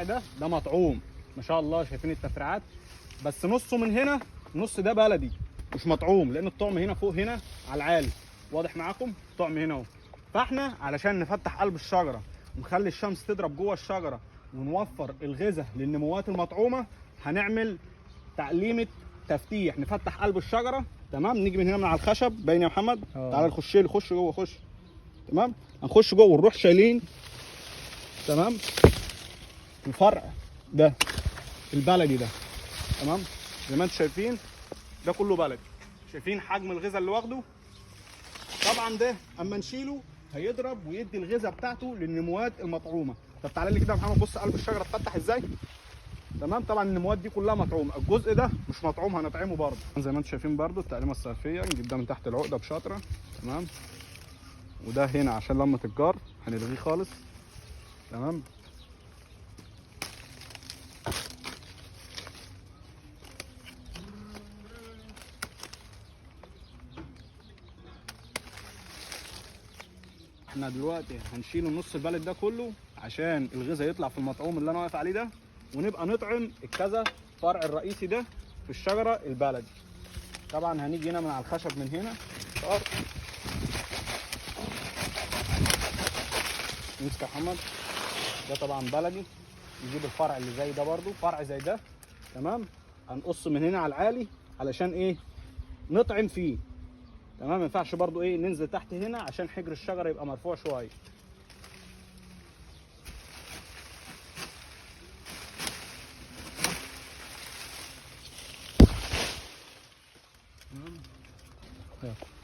ده مطعوم ما شاء الله، شايفين التفريعات، بس نصه من هنا، نص ده بلدي مش مطعوم، لان الطعم هنا فوق هنا على العالي، واضح معاكم الطعم هنا اهو. فاحنا علشان نفتح قلب الشجره ونخلي الشمس تضرب جوه الشجره ونوفر الغذاء للنموات المطعومه، هنعمل تعليمه تفتيح، نفتح قلب الشجره. تمام، نيجي من هنا من على الخشب، باين يا محمد؟ تعالى نخش لي، خش جوه، خش. تمام، هنخش جوه ونروح شايلين. تمام، الفرع ده البلدي ده، تمام، زي ما انتم شايفين ده كله بلدي. شايفين حجم الغذاء اللي واخده؟ طبعا ده اما نشيله هيضرب ويدي الغذاء بتاعته للنموات المطعومه. طب تعالى لي كده يا محمد، بص قلب الشجره اتفتح ازاي. تمام، طبعا النموات دي كلها مطعومه، الجزء ده مش مطعوم هنطعمه برضه زي ما انتم شايفين. برضه التقليمه الصيفيه، نجيب ده من تحت العقده بشطره. تمام، وده هنا عشان لما تتجر هنلغيه خالص. تمام، احنا دلوقتي هنشيل النص البلد ده كله عشان الغذاء يطلع في المطعوم اللي انا واقف عليه ده، ونبقى نطعم الكذا فرع الرئيسي ده في الشجره البلدي. طبعا هنيجي هنا من على الخشب من هنا، نمسك يا محمد، ده طبعا بلدي، نجيب الفرع اللي زي ده برضو، فرع زي ده. تمام، هنقص من هنا على العالي علشان ايه؟ نطعم فيه. تمام، ما ينفعش برضو ايه ننزل تحت هنا عشان حجر الشجره يبقى مرفوع شويه.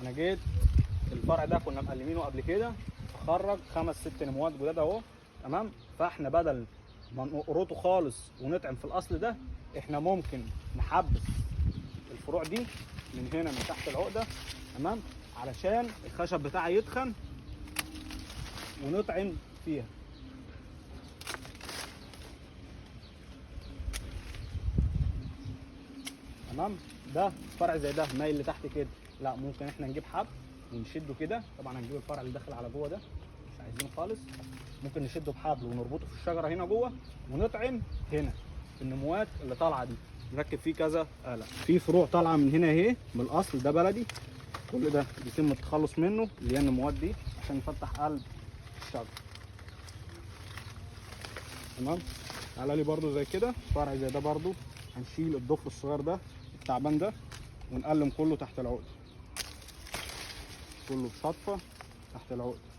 انا جيت الفرع ده كنا مقلمينه قبل كده، خرج 5 6 نموات جداد اهو. تمام، فاحنا بدل ما نقرطه خالص ونطعم في الاصل ده، احنا ممكن نحبس الفروع دي من هنا من تحت العقده. تمام، علشان الخشب بتاعها يتخن ونطعم فيها. تمام، ده فرع زي ده مايل لتحت كده، لا ممكن احنا نجيب حبل ونشده كده. طبعا هنجيب الفرع اللي داخل على جوه ده مش عايزينه خالص، ممكن نشده بحبل ونربطه في الشجره هنا جوه ونطعم هنا في النموات اللي طالعه دي. نركب فيه كذا آلة، في فروع طالعه من هنا اهي من الاصل ده بلدي، كل ده بيتم التخلص منه اللي هي النموات دي عشان نفتح قلب الشجره. تمام، تعالى لي برده زي كده فرع زي ده برده، هنشيل الضفر الصغير ده التعبان ده ونقلم كله تحت العقده، كله بشطفه تحت العقده.